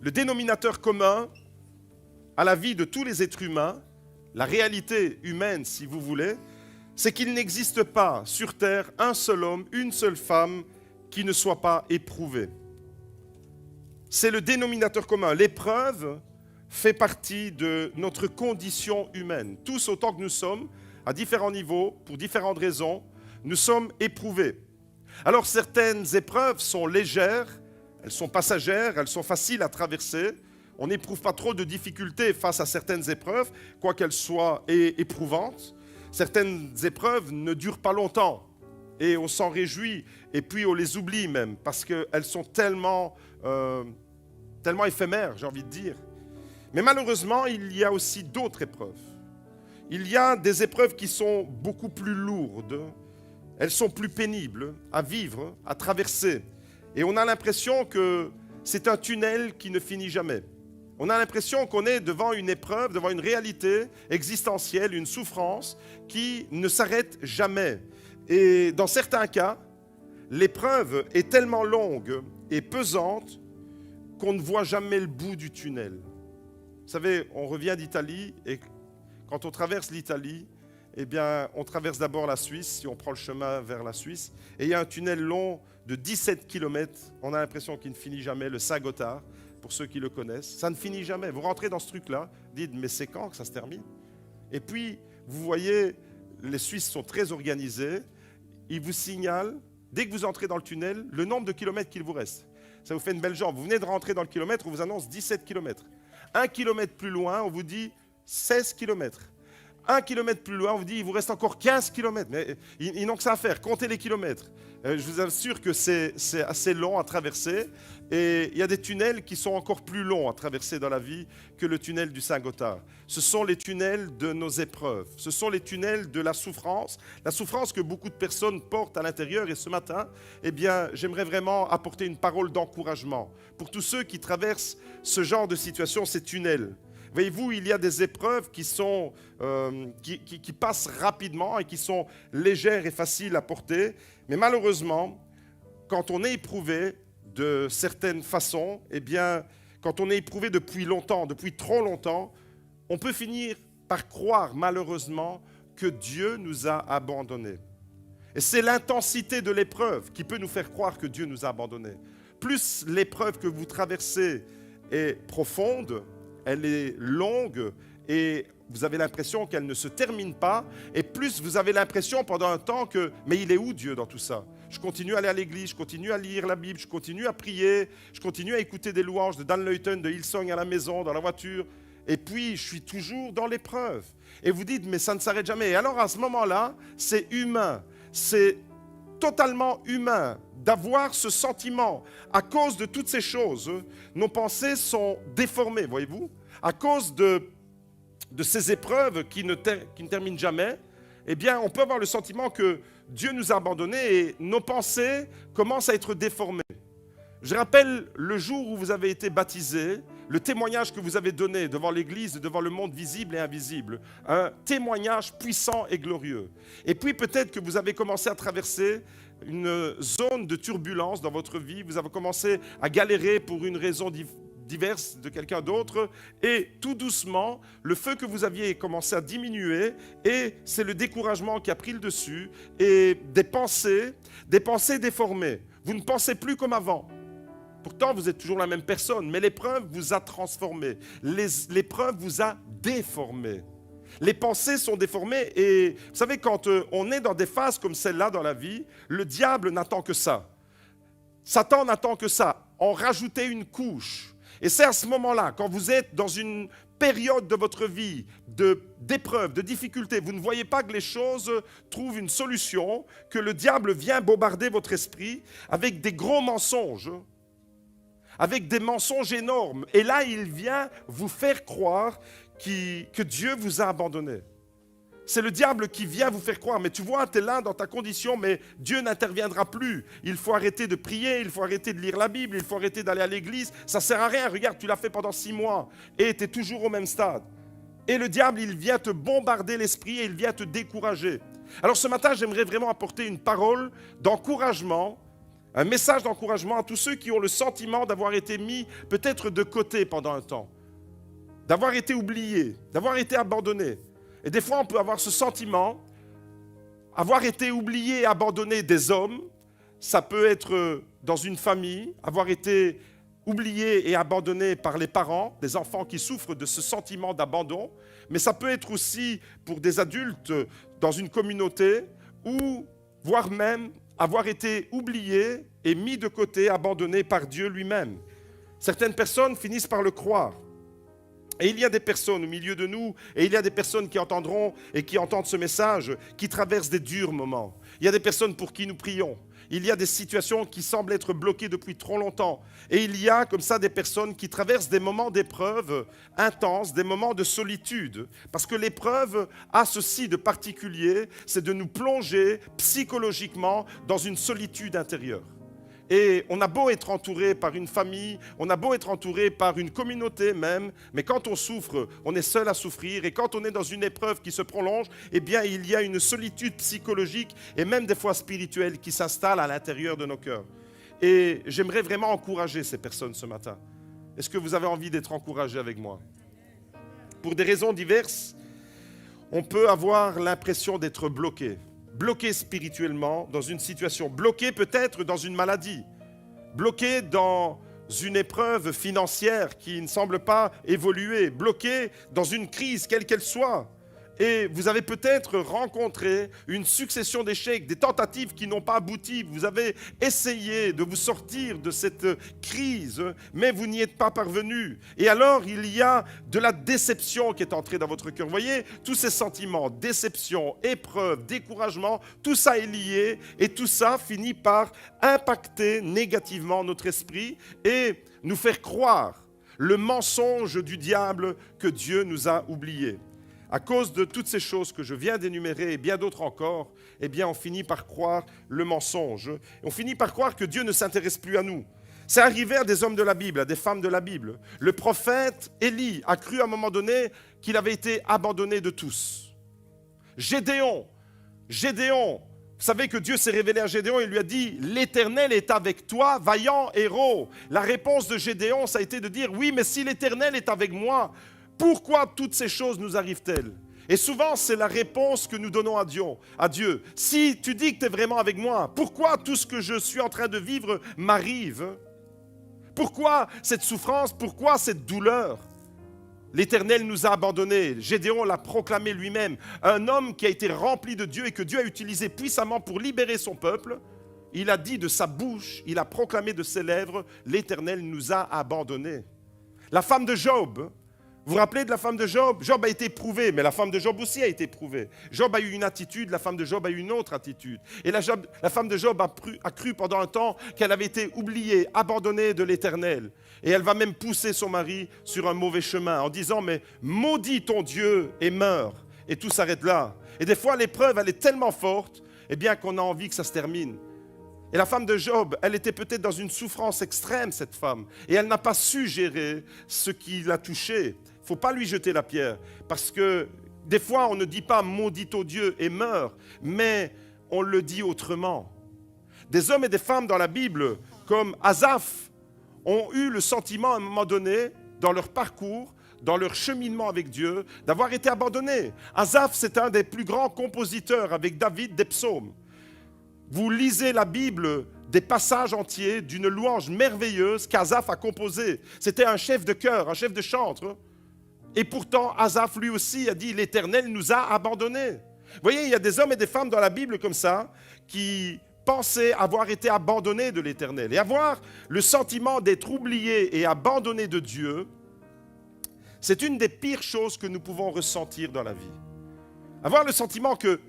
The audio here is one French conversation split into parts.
Le dénominateur commun à la vie de tous les êtres humains, la réalité humaine si vous voulez, c'est qu'il n'existe pas sur terre un seul homme, une seule femme qui ne soit pas éprouvé. C'est le dénominateur commun. L'épreuve fait partie de notre condition humaine. Tous autant que nous sommes, à différents niveaux, pour différentes raisons, nous sommes éprouvés. Alors certaines épreuves sont légères, elles sont passagères, elles sont faciles à traverser. On n'éprouve pas trop de difficultés face à certaines épreuves, quoiqu'elles soient éprouvantes. Certaines épreuves ne durent pas longtemps et on s'en réjouit et puis on les oublie même parce qu'elles sont tellement éphémères, j'ai envie de dire. Mais malheureusement, il y a aussi d'autres épreuves. Il y a des épreuves qui sont beaucoup plus lourdes, elles sont plus pénibles à vivre, à traverser. Et on a l'impression que c'est un tunnel qui ne finit jamais. On a l'impression qu'on est devant une épreuve, devant une réalité existentielle, une souffrance qui ne s'arrête jamais. Et dans certains cas, l'épreuve est tellement longue et pesante qu'on ne voit jamais le bout du tunnel. Vous savez, on revient d'Italie et quand on traverse l'Italie, eh bien, on traverse d'abord la Suisse, si on prend le chemin vers la Suisse. Et il y a un tunnel long de 17 km, on a l'impression qu'il ne finit jamais, le Saint-Gothard. Pour ceux qui le connaissent, ça ne finit jamais. Vous rentrez dans ce truc-là, dites, mais c'est quand que ça se termine? Et puis, vous voyez, les Suisses sont très organisés. Ils vous signalent, dès que vous entrez dans le tunnel, le nombre de kilomètres qu'il vous reste. Ça vous fait une belle jambe. Vous venez de rentrer dans le kilomètre, on vous annonce 17 kilomètres. 1 kilomètre plus loin, on vous dit 16 kilomètres. 1 kilomètre plus loin, on vous dit il vous reste encore 15 kilomètres. Mais ils n'ont que ça à faire, comptez les kilomètres. Je vous assure que c'est assez long à traverser. Et il y a des tunnels qui sont encore plus longs à traverser dans la vie que le tunnel du Saint-Gothard. Ce sont les tunnels de nos épreuves. Ce sont les tunnels de la souffrance que beaucoup de personnes portent à l'intérieur. Et ce matin, eh bien, j'aimerais vraiment apporter une parole d'encouragement pour tous ceux qui traversent ce genre de situation, ces tunnels. Voyez-vous, il y a des épreuves qui passent rapidement et qui sont légères et faciles à porter. Mais malheureusement, quand on est éprouvé de certaines façons, eh bien, quand on est éprouvé depuis longtemps, depuis trop longtemps, on peut finir par croire malheureusement que Dieu nous a abandonnés. Et c'est l'intensité de l'épreuve qui peut nous faire croire que Dieu nous a abandonnés. Plus l'épreuve que vous traversez est profonde, elle est longue et vous avez l'impression qu'elle ne se termine pas. Et plus vous avez l'impression pendant un temps que, mais il est où Dieu dans tout ça? Je continue à aller à l'église, je continue à lire la Bible, je continue à prier, je continue à écouter des louanges de Dan Luyten, de Hillsong à la maison, dans la voiture. Et puis, je suis toujours dans l'épreuve. Et vous dites, mais ça ne s'arrête jamais. Et alors, à ce moment-là, c'est humain. C'est totalement humain d'avoir ce sentiment. À cause de toutes ces choses, nos pensées sont déformées, voyez-vous. À cause de ces épreuves qui ne terminent jamais, eh bien, on peut avoir le sentiment que Dieu nous a abandonnés et nos pensées commencent à être déformées. Je rappelle le jour où vous avez été baptisé, le témoignage que vous avez donné devant l'Église, devant le monde visible et invisible. Un témoignage puissant et glorieux. Et puis peut-être que vous avez commencé à traverser une zone de turbulence dans votre vie. Vous avez commencé à galérer pour une raison diverse de quelqu'un d'autre. Et tout doucement, le feu que vous aviez commencé à diminuer. Et c'est le découragement qui a pris le dessus. Et des pensées déformées. Vous ne pensez plus comme avant. Pourtant, vous êtes toujours la même personne, mais l'épreuve vous a transformé. L'épreuve vous a déformé. Les pensées sont déformées et vous savez, quand on est dans des phases comme celle-là dans la vie, le diable n'attend que ça. Satan n'attend que ça, en rajouter une couche. Et c'est à ce moment-là, quand vous êtes dans une période de votre vie d'épreuve, de difficulté, vous ne voyez pas que les choses trouvent une solution, que le diable vient bombarder votre esprit avec des gros mensonges, avec des mensonges énormes. Et là, il vient vous faire croire que Dieu vous a abandonné. C'est le diable qui vient vous faire croire. Mais tu vois, tu es là dans ta condition, mais Dieu n'interviendra plus. Il faut arrêter de prier, il faut arrêter de lire la Bible, il faut arrêter d'aller à l'église. Ça ne sert à rien. Regarde, tu l'as fait pendant 6 mois et tu es toujours au même stade. Et le diable, il vient te bombarder l'esprit et il vient te décourager. Alors ce matin, j'aimerais vraiment apporter une parole d'encouragement Un message d'encouragement à tous ceux qui ont le sentiment d'avoir été mis peut-être de côté pendant un temps, d'avoir été oubliés, d'avoir été abandonnés. Et des fois, on peut avoir ce sentiment, avoir été oublié et abandonné des hommes, ça peut être dans une famille, avoir été oublié et abandonné par les parents, des enfants qui souffrent de ce sentiment d'abandon, mais ça peut être aussi pour des adultes dans une communauté ou voire même avoir été oublié et mis de côté, abandonné par Dieu lui-même. Certaines personnes finissent par le croire. Et il y a des personnes au milieu de nous, et il y a des personnes qui entendront et qui entendent ce message, qui traversent des durs moments. Il y a des personnes pour qui nous prions. Il y a des situations qui semblent être bloquées depuis trop longtemps. Et il y a comme ça des personnes qui traversent des moments d'épreuve intenses, des moments de solitude. Parce que l'épreuve a ceci de particulier, c'est de nous plonger psychologiquement dans une solitude intérieure. Et on a beau être entouré par une famille, on a beau être entouré par une communauté même, mais quand on souffre, on est seul à souffrir. Et quand on est dans une épreuve qui se prolonge, eh bien, il y a une solitude psychologique et même des fois spirituelle qui s'installe à l'intérieur de nos cœurs. Et j'aimerais vraiment encourager ces personnes ce matin. Est-ce que vous avez envie d'être encouragé avec moi? Pour des raisons diverses, on peut avoir l'impression d'être bloqué. Bloqué spirituellement dans une situation, bloqué peut-être dans une maladie, bloqué dans une épreuve financière qui ne semble pas évoluer, bloqué dans une crise quelle qu'elle soit. Et vous avez peut-être rencontré une succession d'échecs, des tentatives qui n'ont pas abouti. Vous avez essayé de vous sortir de cette crise, mais vous n'y êtes pas parvenu. Et alors, il y a de la déception qui est entrée dans votre cœur. Vous voyez, tous ces sentiments, déception, épreuve, découragement, tout ça est lié et tout ça finit par impacter négativement notre esprit et nous faire croire le mensonge du diable que Dieu nous a oubliés. À cause de toutes ces choses que je viens d'énumérer et bien d'autres encore, eh bien, on finit par croire le mensonge. On finit par croire que Dieu ne s'intéresse plus à nous. C'est arrivé à des hommes de la Bible, à des femmes de la Bible. Le prophète Élie a cru à un moment donné qu'il avait été abandonné de tous. Gédéon, vous savez que Dieu s'est révélé à Gédéon et lui a dit « L'Éternel est avec toi, vaillant héros ». La réponse de Gédéon, ça a été de dire « Oui, mais si l'Éternel est avec moi, pourquoi toutes ces choses nous arrivent-elles » Et souvent, c'est la réponse que nous donnons à Dieu. Si tu dis que tu es vraiment avec moi, pourquoi tout ce que je suis en train de vivre m'arrive? Pourquoi cette souffrance? Pourquoi cette douleur? L'Éternel nous a abandonnés. Gédéon l'a proclamé lui-même. Un homme qui a été rempli de Dieu et que Dieu a utilisé puissamment pour libérer son peuple. Il a dit de sa bouche, il a proclamé de ses lèvres, l'Éternel nous a abandonnés. La femme de Job. Vous vous rappelez de la femme de Job? Job a été éprouvé, mais la femme de Job aussi a été éprouvée. Job a eu une attitude, la femme de Job a eu une autre attitude. Et la femme de Job a cru pendant un temps qu'elle avait été oubliée, abandonnée de l'Éternel. Et elle va même pousser son mari sur un mauvais chemin en disant « Mais maudis ton Dieu et meurs ». Et tout s'arrête là. Et des fois, l'épreuve, elle est tellement forte, eh bien qu'on a envie que ça se termine. Et la femme de Job, elle était peut-être dans une souffrance extrême, cette femme. Et elle n'a pas su gérer ce qui l'a touchée. Il ne faut pas lui jeter la pierre, parce que des fois, on ne dit pas « maudit ton Dieu et meurs », mais on le dit autrement. Des hommes et des femmes dans la Bible, comme Asaph, ont eu le sentiment à un moment donné, dans leur parcours, dans leur cheminement avec Dieu, d'avoir été abandonnés. Asaph, c'est un des plus grands compositeurs, avec David, des psaumes. Vous lisez la Bible, des passages entiers d'une louange merveilleuse qu'Asaph a composée. C'était un chef de chœur, un chef de chantre. Et pourtant, Asaph, lui aussi, a dit « L'Éternel nous a abandonnés ». Vous voyez, il y a des hommes et des femmes dans la Bible comme ça qui pensaient avoir été abandonnés de l'Éternel. Et avoir le sentiment d'être oublié et abandonné de Dieu, c'est une des pires choses que nous pouvons ressentir dans la vie. Avoir le sentiment que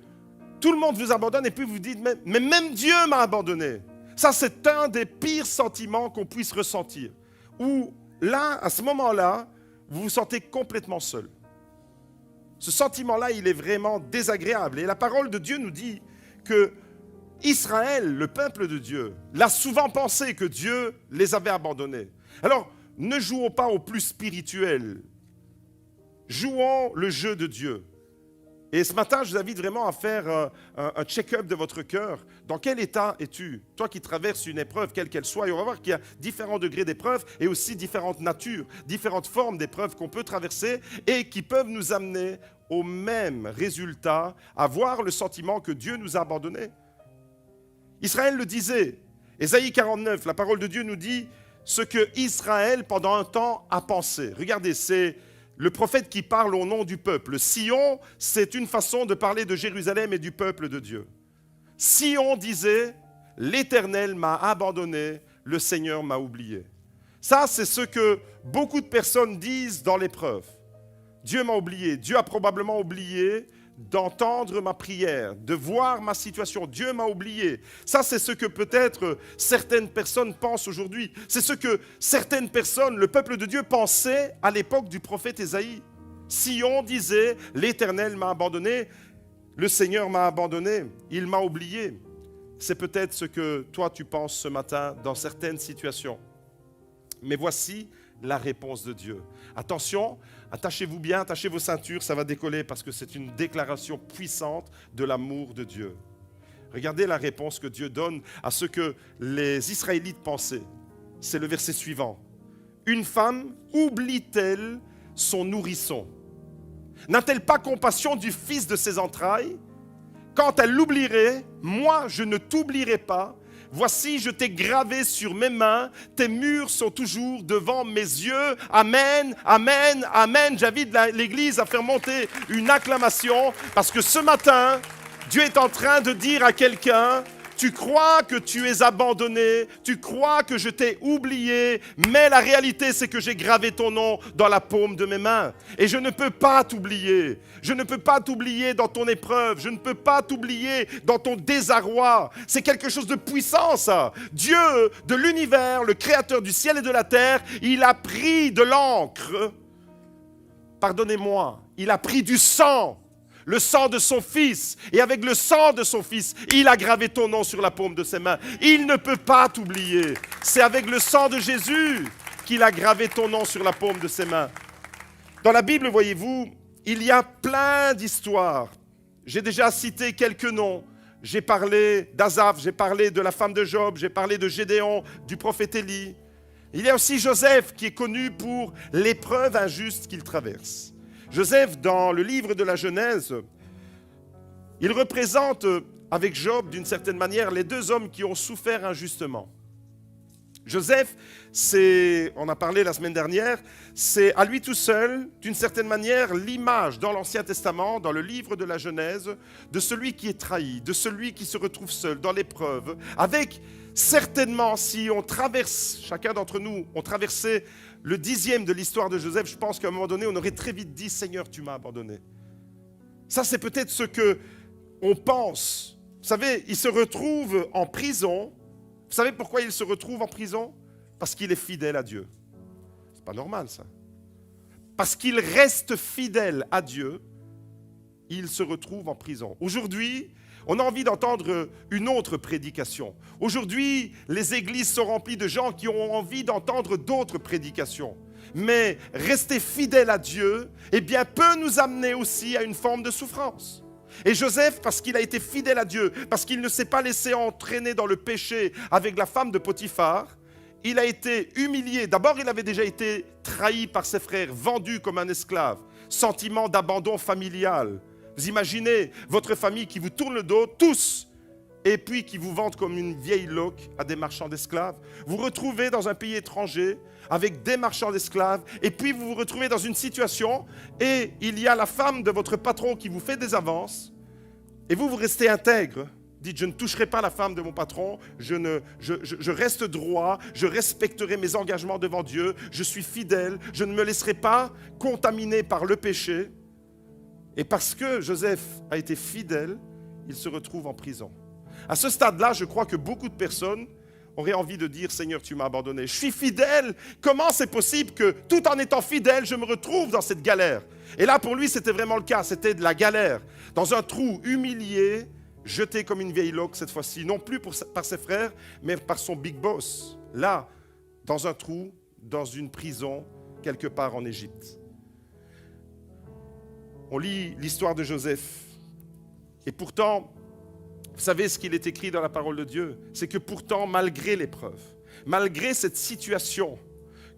tout le monde vous abandonne et puis vous dites « Mais même Dieu m'a abandonné ». Ça, c'est un des pires sentiments qu'on puisse ressentir. Où là, à ce moment-là, vous vous sentez complètement seul. Ce sentiment-là, il est vraiment désagréable. Et la parole de Dieu nous dit que Israël, le peuple de Dieu, l'a souvent pensé que Dieu les avait abandonnés. Alors, ne jouons pas au plus spirituel. Jouons le jeu de Dieu. Et ce matin, je vous invite vraiment à faire un check-up de votre cœur. Dans quel état es-tu? Toi qui traverses une épreuve, quelle qu'elle soit, et on va voir qu'il y a différents degrés d'épreuve et aussi différentes natures, différentes formes d'épreuves qu'on peut traverser et qui peuvent nous amener au même résultat, avoir le sentiment que Dieu nous a abandonnés. Israël le disait. Ésaïe 49, la parole de Dieu nous dit ce que Israël, pendant un temps, a pensé. Regardez, c'est le prophète qui parle au nom du peuple. Sion, c'est une façon de parler de Jérusalem et du peuple de Dieu. Sion disait, l'Éternel m'a abandonné, le Seigneur m'a oublié. Ça, c'est ce que beaucoup de personnes disent dans l'épreuve. Dieu m'a oublié. Dieu a probablement oublié d'entendre ma prière, de voir ma situation. Dieu m'a oublié. Ça, c'est ce que peut-être certaines personnes pensent aujourd'hui. C'est ce que certaines personnes, le peuple de Dieu, pensait à l'époque du prophète Ésaïe. Sion disait, l'Éternel m'a abandonné, le Seigneur m'a abandonné, il m'a oublié. C'est peut-être ce que toi tu penses ce matin dans certaines situations. Mais voici la réponse de Dieu. Attention, attachez-vous bien, attachez vos ceintures, ça va décoller parce que c'est une déclaration puissante de l'amour de Dieu. Regardez la réponse que Dieu donne à ce que les Israélites pensaient. C'est le verset suivant. Une femme oublie-t-elle son nourrisson? N'a-t-elle pas compassion du fils de ses entrailles? Quand elle l'oublierait, moi je ne t'oublierai pas. Voici, je t'ai gravé sur mes mains, tes murs sont toujours devant mes yeux. Amen, amen, amen. J'invite l'Église à faire monter une acclamation parce que ce matin, Dieu est en train de dire à quelqu'un, tu crois que tu es abandonné, tu crois que je t'ai oublié, mais la réalité c'est que j'ai gravé ton nom dans la paume de mes mains. Et je ne peux pas t'oublier. Je ne peux pas t'oublier dans ton épreuve. Je ne peux pas t'oublier dans ton désarroi. C'est quelque chose de puissant ça. Dieu de l'univers, le créateur du ciel et de la terre, il a pris de l'encre. Pardonnez-moi, il a pris du sang. Le sang de son fils. Et avec le sang de son fils, il a gravé ton nom sur la paume de ses mains. Il ne peut pas t'oublier. C'est avec le sang de Jésus qu'il a gravé ton nom sur la paume de ses mains. Dans la Bible, voyez-vous, il y a plein d'histoires. J'ai déjà cité quelques noms. J'ai parlé d'Azaph, j'ai parlé de la femme de Job, j'ai parlé de Gédéon, du prophète Élie. Il y a aussi Joseph qui est connu pour l'épreuve injuste qu'il traverse. Joseph, dans le livre de la Genèse, il représente avec Job, d'une certaine manière, les deux hommes qui ont souffert injustement. Joseph, on a parlé la semaine dernière, c'est à lui tout seul, d'une certaine manière, l'image dans l'Ancien Testament, dans le livre de la Genèse, de celui qui est trahi, de celui qui se retrouve seul dans l'épreuve, avec certainement, si on traverse, chacun d'entre nous, on traversait le 10e de l'histoire de Joseph, je pense qu'à un moment donné, on aurait très vite dit « Seigneur, tu m'as abandonné ». Ça, c'est peut-être ce qu'on pense. Vous savez, il se retrouve en prison. Vous savez pourquoi il se retrouve en prison? Parce qu'il est fidèle à Dieu. C'est pas normal, ça. Parce qu'il reste fidèle à Dieu, il se retrouve en prison. Aujourd'hui, on a envie d'entendre une autre prédication. Aujourd'hui, les églises sont remplies de gens qui ont envie d'entendre d'autres prédications. Mais rester fidèle à Dieu, eh bien, peut nous amener aussi à une forme de souffrance. Et Joseph, parce qu'il a été fidèle à Dieu, parce qu'il ne s'est pas laissé entraîner dans le péché avec la femme de Potiphar, il a été humilié. D'abord, il avait déjà été trahi par ses frères, vendu comme un esclave, sentiment d'abandon familial. Vous imaginez votre famille qui vous tourne le dos, tous, et puis qui vous vendent comme une vieille loque à des marchands d'esclaves. Vous vous retrouvez dans un pays étranger avec des marchands d'esclaves, et puis vous vous retrouvez dans une situation, et il y a la femme de votre patron qui vous fait des avances, et vous restez intègre. Dites, je ne toucherai pas la femme de mon patron, je reste droit, je respecterai mes engagements devant Dieu, je suis fidèle, je ne me laisserai pas contaminer par le péché. Et parce que Joseph a été fidèle, il se retrouve en prison. À ce stade-là, je crois que beaucoup de personnes auraient envie de dire « Seigneur, tu m'as abandonné. Je suis fidèle. Comment c'est possible que, tout en étant fidèle, je me retrouve dans cette galère ?» Et là, pour lui, c'était vraiment le cas. C'était de la galère. Dans un trou, humilié, jeté comme une vieille loque cette fois-ci. Non plus par ses frères, mais par son big boss. Là, dans un trou, dans une prison, quelque part en Égypte. On lit l'histoire de Joseph. Et pourtant, vous savez ce qu'il est écrit dans la parole de Dieu? C'est que pourtant, malgré l'épreuve, malgré cette situation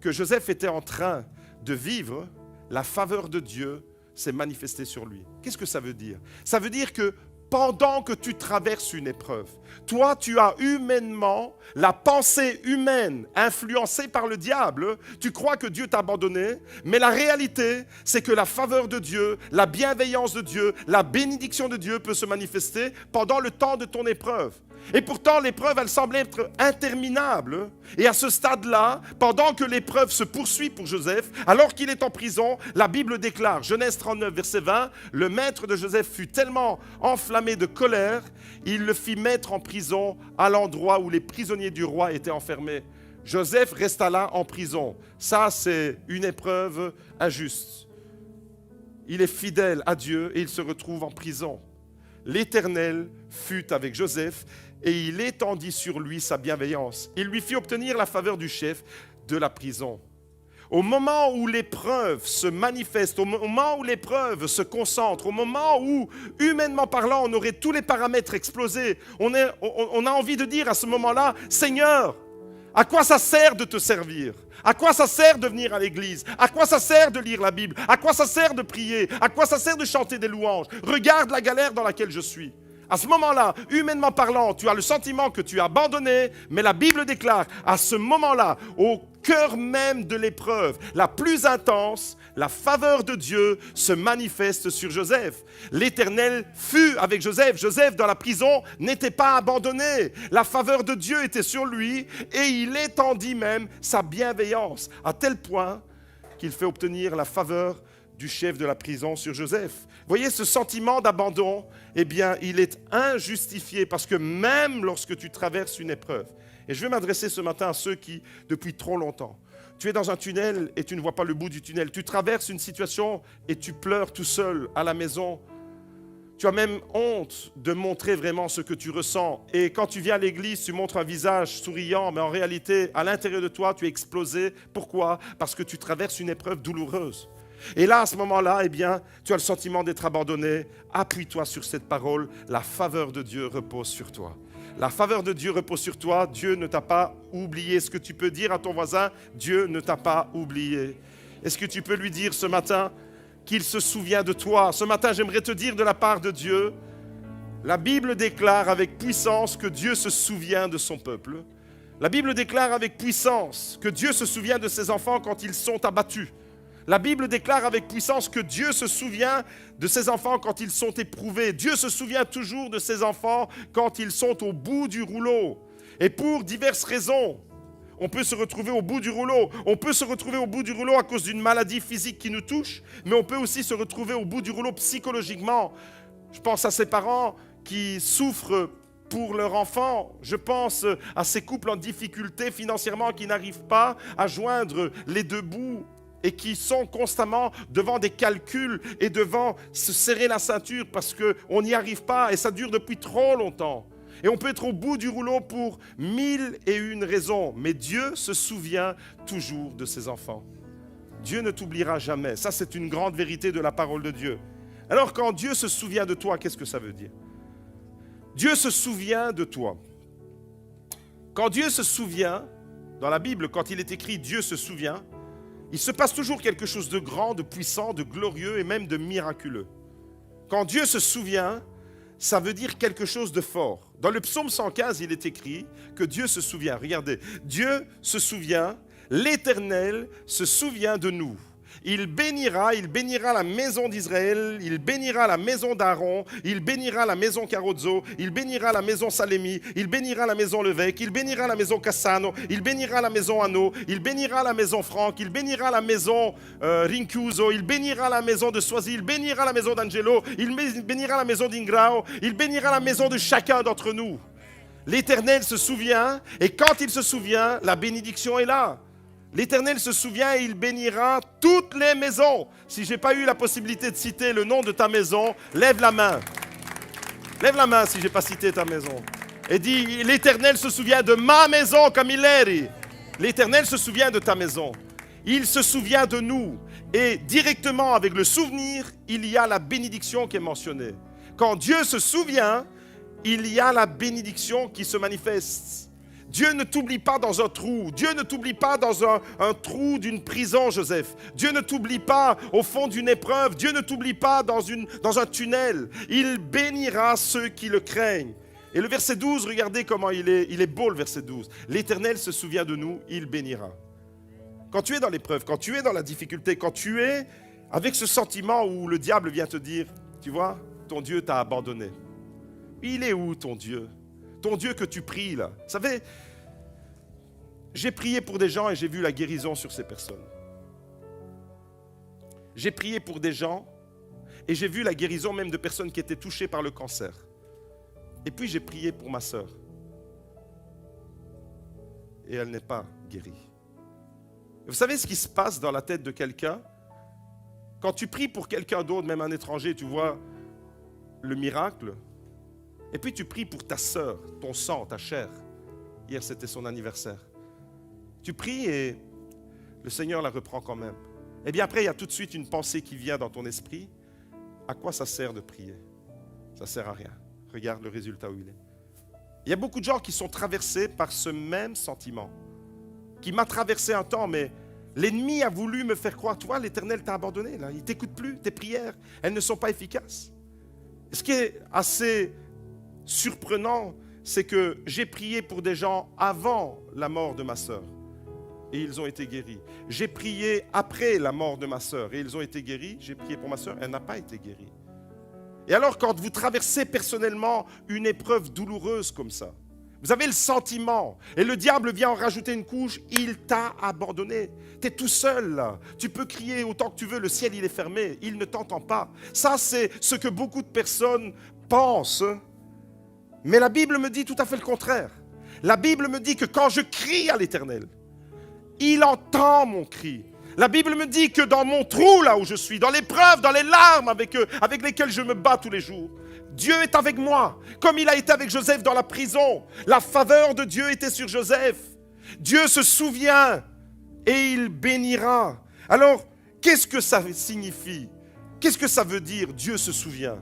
que Joseph était en train de vivre, la faveur de Dieu s'est manifestée sur lui. Qu'est-ce que ça veut dire? Ça veut dire que pendant que tu traverses une épreuve, toi, tu as humainement, la pensée humaine influencée par le diable, tu crois que Dieu t'a abandonné, mais la réalité, c'est que la faveur de Dieu, la bienveillance de Dieu, la bénédiction de Dieu peut se manifester pendant le temps de ton épreuve. Et pourtant, l'épreuve, elle semble être interminable. Et à ce stade-là, pendant que l'épreuve se poursuit pour Joseph, alors qu'il est en prison, la Bible déclare, Genèse 39, verset 20, le maître de Joseph fut tellement enflammé de colère, il le fit mettre en prison à l'endroit où les prisonniers du roi étaient enfermés. Joseph resta là en prison. Ça, c'est une épreuve injuste. Il est fidèle à Dieu et il se retrouve en prison. L'Éternel fut avec Joseph et il étendit sur lui sa bienveillance. Il lui fit obtenir la faveur du chef de la prison. Au moment où l'épreuve se manifeste, au moment où l'épreuve se concentre, au moment où, humainement parlant, on aurait tous les paramètres explosés, on a envie de dire à ce moment-là, Seigneur, à quoi ça sert de te servir? À quoi ça sert de venir à l'église? À quoi ça sert de lire la Bible? À quoi ça sert de prier? À quoi ça sert de chanter des louanges? Regarde la galère dans laquelle je suis. À ce moment-là, humainement parlant, tu as le sentiment que tu es abandonné, mais la Bible déclare, à ce moment-là, au cœur même de l'épreuve, la plus intense, la faveur de Dieu se manifeste sur Joseph. L'Éternel fut avec Joseph. Joseph, dans la prison, n'était pas abandonné. La faveur de Dieu était sur lui et il étendit même sa bienveillance, à tel point qu'il fait obtenir la faveur du chef de la prison sur Joseph. Vous voyez, ce sentiment d'abandon, eh bien, il est injustifié parce que même lorsque tu traverses une épreuve, et je vais m'adresser ce matin à ceux qui, depuis trop longtemps, tu es dans un tunnel et tu ne vois pas le bout du tunnel. Tu traverses une situation et tu pleures tout seul à la maison. Tu as même honte de montrer vraiment ce que tu ressens. Et quand tu viens à l'église, tu montres un visage souriant, mais en réalité, à l'intérieur de toi, tu es explosé. Pourquoi? Parce que tu traverses une épreuve douloureuse. Et là, à ce moment-là, eh bien, tu as le sentiment d'être abandonné. Appuie-toi sur cette parole. La faveur de Dieu repose sur toi. La faveur de Dieu repose sur toi. Dieu ne t'a pas oublié. Est-ce que tu peux dire à ton voisin, Dieu ne t'a pas oublié? Est-ce que tu peux lui dire ce matin qu'il se souvient de toi? Ce matin, j'aimerais te dire de la part de Dieu, la Bible déclare avec puissance que Dieu se souvient de son peuple. La Bible déclare avec puissance que Dieu se souvient de ses enfants quand ils sont abattus. La Bible déclare avec puissance que Dieu se souvient de ses enfants quand ils sont éprouvés. Dieu se souvient toujours de ses enfants quand ils sont au bout du rouleau. Et pour diverses raisons, on peut se retrouver au bout du rouleau. On peut se retrouver au bout du rouleau à cause d'une maladie physique qui nous touche, mais on peut aussi se retrouver au bout du rouleau psychologiquement. Je pense à ces parents qui souffrent pour leur enfant. Je pense à ces couples en difficulté financièrement qui n'arrivent pas à joindre les deux bouts et qui sont constamment devant des calculs et devant se serrer la ceinture parce qu'on n'y arrive pas et ça dure depuis trop longtemps. Et on peut être au bout du rouleau pour 1001 raisons, mais Dieu se souvient toujours de ses enfants. Dieu ne t'oubliera jamais. Ça, c'est une grande vérité de la parole de Dieu. Alors, quand Dieu se souvient de toi, qu'est-ce que ça veut dire? Dieu se souvient de toi. Quand Dieu se souvient, dans la Bible, quand il est écrit « Dieu se souvient », il se passe toujours quelque chose de grand, de puissant, de glorieux et même de miraculeux. Quand Dieu se souvient, ça veut dire quelque chose de fort. Dans le psaume 115, il est écrit que Dieu se souvient. Regardez, Dieu se souvient, l'Éternel se souvient de nous. Il bénira la maison d'Israël, il bénira la maison d'Aaron, il bénira la maison Carozzo, il bénira la maison Salémi, il bénira la maison Levesque, il bénira la maison Cassano, il bénira la maison Anno, il bénira la maison Franck, il bénira la maison Rinchiuso, il bénira la maison de Soisy, il bénira la maison d'Angelo, il bénira la maison d'Ingrao, il bénira la maison de chacun d'entre nous. L'Éternel se souvient, et quand il se souvient, la bénédiction est là. L'Éternel se souvient et il bénira toutes les maisons. Si je n'ai pas eu la possibilité de citer le nom de ta maison, lève la main. Lève la main si je n'ai pas cité ta maison. Et dis, l'Éternel se souvient de ma maison comme il est. L'Éternel se souvient de ta maison. Il se souvient de nous. Et directement avec le souvenir, il y a la bénédiction qui est mentionnée. Quand Dieu se souvient, il y a la bénédiction qui se manifeste. Dieu ne t'oublie pas dans un trou. Dieu ne t'oublie pas dans un trou d'une prison, Joseph. Dieu ne t'oublie pas au fond d'une épreuve. Dieu ne t'oublie pas dans un tunnel. Il bénira ceux qui le craignent. Et le verset 12, regardez comment il est beau le verset 12. L'Éternel se souvient de nous, il bénira. Quand tu es dans l'épreuve, quand tu es dans la difficulté, quand tu es avec ce sentiment où le diable vient te dire, tu vois, ton Dieu t'a abandonné. Il est où ton Dieu? Ton Dieu que tu pries là. Vous savez, j'ai prié pour des gens et j'ai vu la guérison sur ces personnes. J'ai prié pour des gens et j'ai vu la guérison même de personnes qui étaient touchées par le cancer. Et puis j'ai prié pour ma sœur. Et elle n'est pas guérie. Vous savez ce qui se passe dans la tête de quelqu'un? Quand tu pries pour quelqu'un d'autre, même un étranger, tu vois le miracle. Et puis tu pries pour ta sœur, ton sang, ta chair. Hier, c'était son anniversaire. Tu pries et le Seigneur la reprend quand même. Et bien après, il y a tout de suite une pensée qui vient dans ton esprit. À quoi ça sert de prier? Ça ne sert à rien. Regarde le résultat où il est. Il y a beaucoup de gens qui sont traversés par ce même sentiment, qui m'a traversé un temps, mais l'ennemi a voulu me faire croire, toi, l'Éternel t'a abandonné, là. Il ne t'écoute plus, tes prières, elles ne sont pas efficaces. Ce qui est assez surprenant, c'est que j'ai prié pour des gens avant la mort de ma sœur et ils ont été guéris. J'ai prié après la mort de ma sœur et ils ont été guéris. J'ai prié pour ma sœur, elle n'a pas été guérie. Et alors, quand vous traversez personnellement une épreuve douloureuse comme ça, vous avez le sentiment, et le diable vient en rajouter une couche, il t'a abandonné. Tu es tout seul là. Tu peux crier autant que tu veux, le ciel il est fermé, il ne t'entend pas. Ça, c'est ce que beaucoup de personnes pensent. Mais la Bible me dit tout à fait le contraire. La Bible me dit que quand je crie à l'Éternel, il entend mon cri. La Bible me dit que dans mon trou, là où je suis, dans l'épreuve, dans les larmes avec lesquelles je me bats tous les jours, Dieu est avec moi, comme il a été avec Joseph dans la prison. La faveur de Dieu était sur Joseph. Dieu se souvient et il bénira. Alors, qu'est-ce que ça signifie? Qu'est-ce que ça veut dire, Dieu se souvient?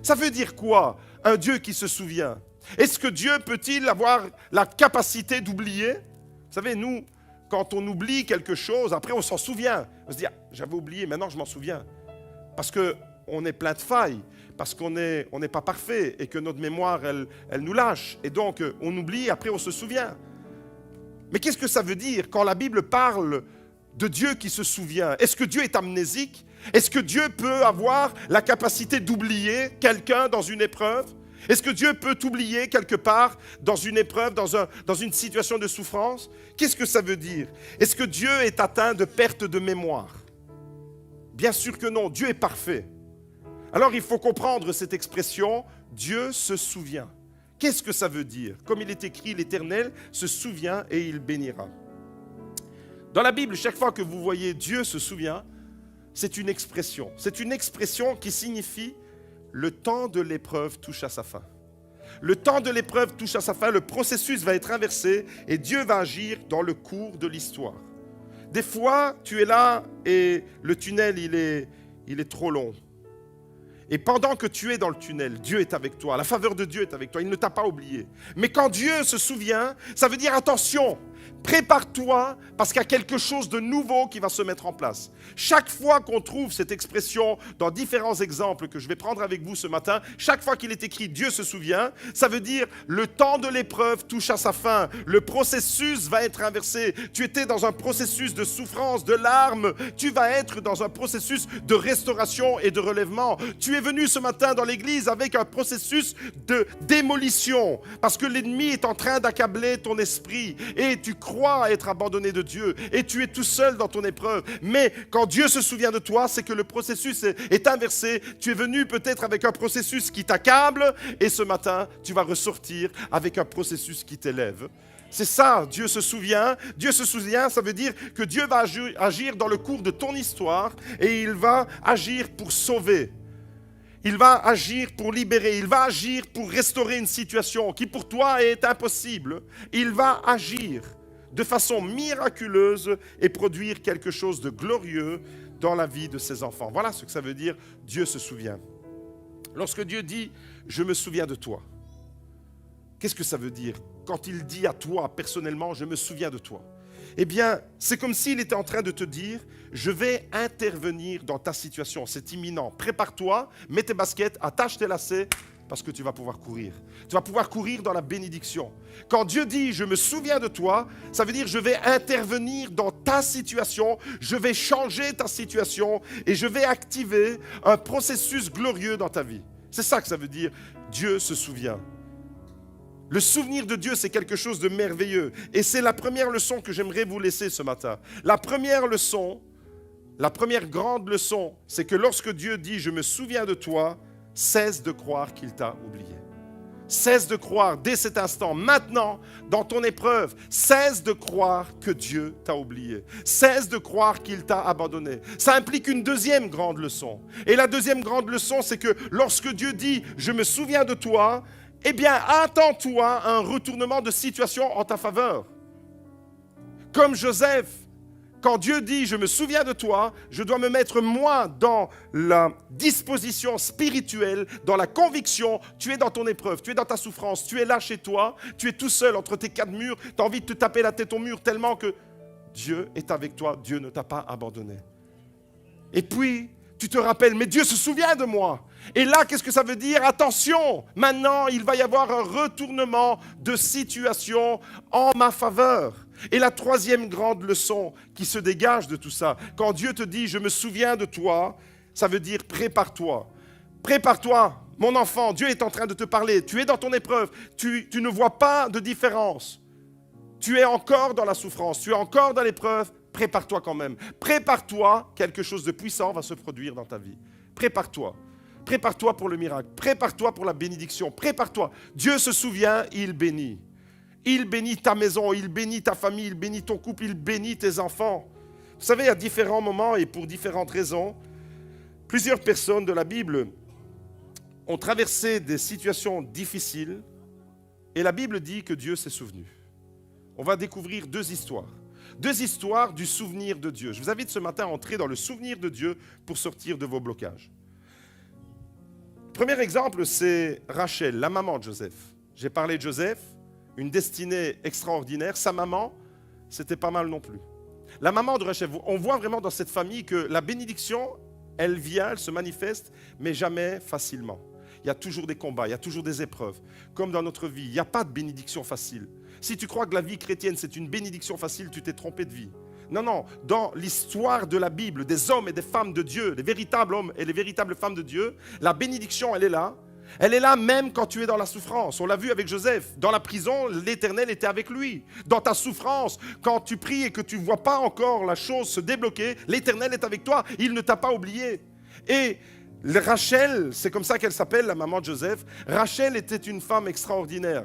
Ça veut dire quoi, un Dieu qui se souvient? Est-ce que Dieu peut-il avoir la capacité d'oublier? Vous savez, nous, quand on oublie quelque chose, après on s'en souvient. On se dit, ah, j'avais oublié, maintenant je m'en souviens. Parce qu'on est plein de failles, parce qu'on n'est pas parfait et que notre mémoire, elle nous lâche. Et donc, on oublie, après on se souvient. Mais qu'est-ce que ça veut dire quand la Bible parle de Dieu qui se souvient? Est-ce que Dieu est amnésique? Est-ce que Dieu peut avoir la capacité d'oublier quelqu'un dans une épreuve? Est-ce que Dieu peut t'oublier quelque part dans une épreuve, dans une situation de souffrance? Qu'est-ce que ça veut dire? Est-ce que Dieu est atteint de perte de mémoire? Bien sûr que non, Dieu est parfait. Alors il faut comprendre cette expression, Dieu se souvient. Qu'est-ce que ça veut dire? Comme il est écrit, l'Éternel se souvient et il bénira. Dans la Bible, chaque fois que vous voyez Dieu se souvient, c'est une expression. C'est une expression qui signifie le temps de l'épreuve touche à sa fin. Le temps de l'épreuve touche à sa fin, le processus va être inversé et Dieu va agir dans le cours de l'histoire. Des fois, tu es là et le tunnel, il est trop long. Et pendant que tu es dans le tunnel, Dieu est avec toi, la faveur de Dieu est avec toi, il ne t'a pas oublié. Mais quand Dieu se souvient, ça veut dire attention, prépare-toi parce qu'il y a quelque chose de nouveau qui va se mettre en place. Chaque fois qu'on trouve cette expression dans différents exemples que je vais prendre avec vous ce matin, chaque fois qu'il est écrit Dieu se souvient, ça veut dire le temps de l'épreuve touche à sa fin. Le processus va être inversé. Tu étais dans un processus de souffrance, de larmes. Tu vas être dans un processus de restauration et de relèvement. Tu es venu ce matin dans l'église avec un processus de démolition parce que l'ennemi est en train d'accabler ton esprit et tu crois être abandonné de Dieu et tu es tout seul dans ton épreuve. Mais quand Dieu se souvient de toi, c'est que le processus est inversé. Tu es venu peut-être avec un processus qui t'accable et ce matin, tu vas ressortir avec un processus qui t'élève. C'est ça, Dieu se souvient. Dieu se souvient, ça veut dire que Dieu va agir dans le cours de ton histoire et il va agir pour sauver. Il va agir pour libérer, il va agir pour restaurer une situation qui pour toi est impossible. Il va agir de façon miraculeuse et produire quelque chose de glorieux dans la vie de ses enfants. Voilà ce que ça veut dire, Dieu se souvient. Lorsque Dieu dit « je me souviens de toi », qu'est-ce que ça veut dire? Quand il dit à toi, personnellement, « je me souviens de toi », eh bien, c'est comme s'il était en train de te dire « je vais intervenir dans ta situation, c'est imminent. Prépare-toi, mets tes baskets, attache tes lacets, parce que tu vas pouvoir courir. Tu vas pouvoir courir dans la bénédiction. » Quand Dieu dit « je me souviens de toi », ça veut dire « je vais intervenir dans ta situation, je vais changer ta situation et je vais activer un processus glorieux dans ta vie. » C'est ça que ça veut dire « Dieu se souvient ». Le souvenir de Dieu, c'est quelque chose de merveilleux. Et c'est la première leçon que j'aimerais vous laisser ce matin. La première leçon, la première grande leçon, c'est que lorsque Dieu dit « je me souviens de toi », cesse de croire qu'il t'a oublié. Cesse de croire dès cet instant, maintenant, dans ton épreuve, cesse de croire que Dieu t'a oublié. Cesse de croire qu'il t'a abandonné. Ça implique une deuxième grande leçon. Et la deuxième grande leçon, c'est que lorsque Dieu dit « je me souviens de toi », eh bien, attends-toi un retournement de situation en ta faveur. Comme Joseph, quand Dieu dit « je me souviens de toi », je dois me mettre moi dans la disposition spirituelle, dans la conviction, tu es dans ton épreuve, tu es dans ta souffrance, tu es là chez toi, tu es tout seul entre tes quatre murs, tu as envie de te taper la tête au mur tellement que Dieu est avec toi, Dieu ne t'a pas abandonné. Et puis, tu te rappelles, mais Dieu se souvient de moi. Et là, qu'est-ce que ça veut dire? Attention, maintenant, il va y avoir un retournement de situation en ma faveur. Et la troisième grande leçon qui se dégage de tout ça, quand Dieu te dit « je me souviens de toi », ça veut dire « prépare-toi ». Prépare-toi, mon enfant, Dieu est en train de te parler. Tu es dans ton épreuve, tu ne vois pas de différence. Tu es encore dans la souffrance, tu es encore dans l'épreuve. Prépare-toi quand même. Prépare-toi, quelque chose de puissant va se produire dans ta vie. Prépare-toi. Prépare-toi pour le miracle. Prépare-toi pour la bénédiction. Prépare-toi. Dieu se souvient, il bénit. Il bénit ta maison, il bénit ta famille, il bénit ton couple, il bénit tes enfants. Vous savez, à différents moments et pour différentes raisons, plusieurs personnes de la Bible ont traversé des situations difficiles et la Bible dit que Dieu s'est souvenu. On va découvrir deux histoires. Deux histoires du souvenir de Dieu. Je vous invite ce matin à entrer dans le souvenir de Dieu pour sortir de vos blocages. Premier exemple, c'est Rachel, la maman de Joseph. J'ai parlé de Joseph, une destinée extraordinaire. Sa maman, c'était pas mal non plus. La maman de Rachel, on voit vraiment dans cette famille que la bénédiction, elle vient, elle se manifeste, mais jamais facilement. Il y a toujours des combats, il y a toujours des épreuves. Comme dans notre vie, il n'y a pas de bénédiction facile. Si tu crois que la vie chrétienne, c'est une bénédiction facile, tu t'es trompé de vie. Non, non, dans l'histoire de la Bible, des hommes et des femmes de Dieu, les véritables hommes et les véritables femmes de Dieu, la bénédiction, elle est là. Elle est là même quand tu es dans la souffrance. On l'a vu avec Joseph. Dans la prison, l'Éternel était avec lui. Dans ta souffrance, quand tu pries et que tu ne vois pas encore la chose se débloquer, l'Éternel est avec toi. Il ne t'a pas oublié. Et Rachel, c'est comme ça qu'elle s'appelle, la maman de Joseph. Rachel était une femme extraordinaire.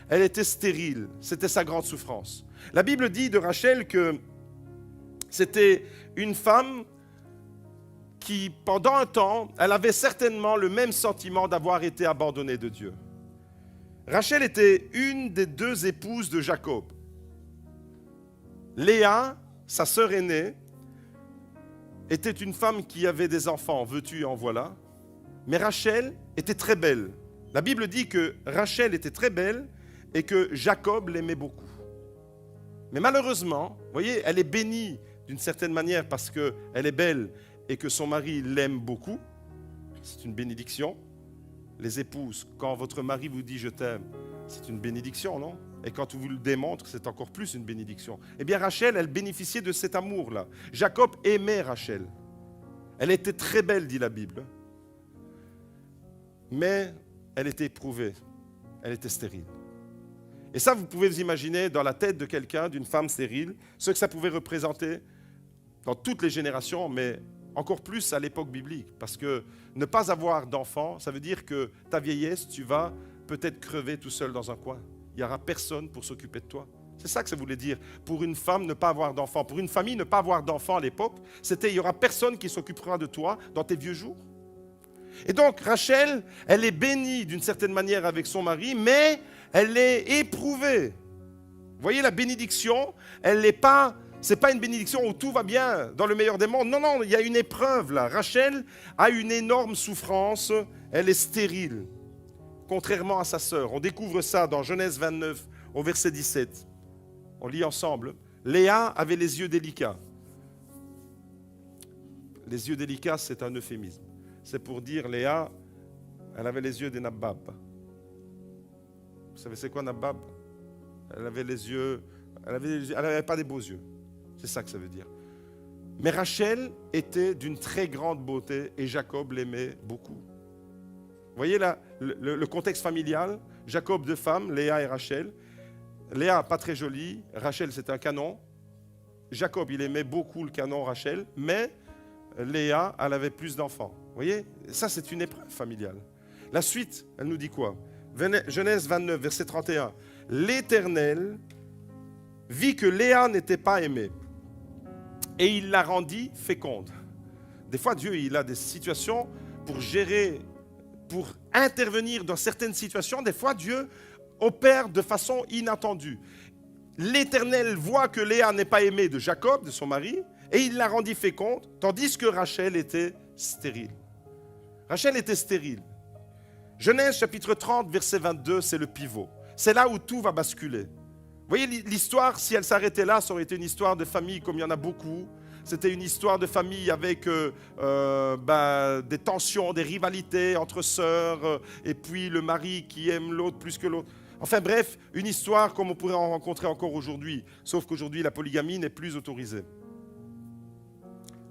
Elle était stérile. C'était sa grande souffrance. La Bible dit de Rachel que c'était une femme qui, pendant un temps, elle avait certainement le même sentiment d'avoir été abandonnée de Dieu. Rachel était une des deux épouses de Jacob. Léa, sa sœur aînée, était une femme qui avait des enfants, veux-tu en voilà. Mais Rachel était très belle. La Bible dit que Rachel était très belle et que Jacob l'aimait beaucoup. Mais malheureusement, vous voyez, elle est bénie d'une certaine manière parce qu'elle est belle et que son mari l'aime beaucoup. C'est une bénédiction. Les épouses, quand votre mari vous dit « je t'aime », c'est une bénédiction, non? Et quand vous le démontre, c'est encore plus une bénédiction. Eh bien, Rachel, elle bénéficiait de cet amour-là. Jacob aimait Rachel. Elle était très belle, dit la Bible. Mais elle était éprouvée. Elle était stérile. Et ça, vous pouvez vous imaginer dans la tête de quelqu'un, d'une femme stérile, ce que ça pouvait représenter dans toutes les générations, mais encore plus à l'époque biblique. Parce que ne pas avoir d'enfant, ça veut dire que ta vieillesse, tu vas peut-être crever tout seul dans un coin. Il n'y aura personne pour s'occuper de toi. C'est ça que ça voulait dire. Pour une femme, ne pas avoir d'enfant. Pour une famille, ne pas avoir d'enfant à l'époque, c'était il n'y aura personne qui s'occupera de toi dans tes vieux jours. Et donc, Rachel, elle est bénie d'une certaine manière avec son mari, mais elle est éprouvée. Vous voyez, la bénédiction, elle n'est pas Ce n'est pas une bénédiction où tout va bien, dans le meilleur des mondes. Non, non, il y a une épreuve là. Rachel a une énorme souffrance. Elle est stérile, contrairement à sa sœur. On découvre ça dans Genèse 29, au verset 17. On lit ensemble. Léa avait les yeux délicats. Les yeux délicats, c'est un euphémisme. C'est pour dire, Léa, elle avait les yeux des Nabab. Vous savez, c'est quoi Nabab? Elle avait les yeux... Elle n'avait pas des beaux yeux. C'est ça que ça veut dire. Mais Rachel était d'une très grande beauté et Jacob l'aimait beaucoup. Vous voyez là, le contexte familial. Jacob, deux femmes, Léa et Rachel. Léa, pas très jolie. Rachel, c'est un canon. Jacob, il aimait beaucoup le canon Rachel, mais Léa, elle avait plus d'enfants. Vous voyez, ça c'est une épreuve familiale. La suite, elle nous dit quoi? Genèse 29, verset 31. L'Éternel vit que Léa n'était pas aimée et il la rendit féconde. Des fois, Dieu, il a des situations pour gérer, pour intervenir dans certaines situations. Des fois, Dieu opère de façon inattendue. L'Éternel voit que Léa n'est pas aimée de Jacob, de son mari, et il la rendit féconde, tandis que Rachel était stérile. Rachel était stérile. Genèse chapitre 30, verset 22, c'est le pivot. C'est là où tout va basculer. Vous voyez, l'histoire, si elle s'arrêtait là, ça aurait été une histoire de famille comme il y en a beaucoup. C'était une histoire de famille avec des tensions, des rivalités entre sœurs, et puis le mari qui aime l'autre plus que l'autre. Enfin bref, une histoire comme on pourrait en rencontrer encore aujourd'hui, sauf qu'aujourd'hui la polygamie n'est plus autorisée.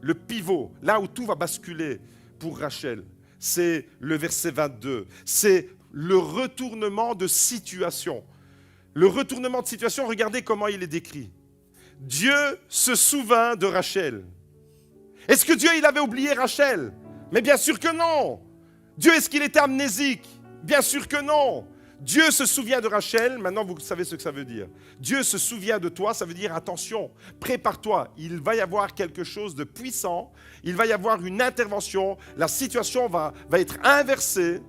Le pivot, là où tout va basculer pour Rachel, c'est le verset 22. C'est le retournement de situation. Le retournement de situation, regardez comment il est décrit. Dieu se souvint de Rachel. Est-ce que Dieu, il avait oublié Rachel? Mais bien sûr que non. Dieu, est-ce qu'il était amnésique? Bien sûr que non. Dieu se souvient de Rachel, maintenant vous savez ce que ça veut dire. Dieu se souvient de toi, ça veut dire attention, prépare-toi, il va y avoir quelque chose de puissant, il va y avoir une intervention, la situation va être inversée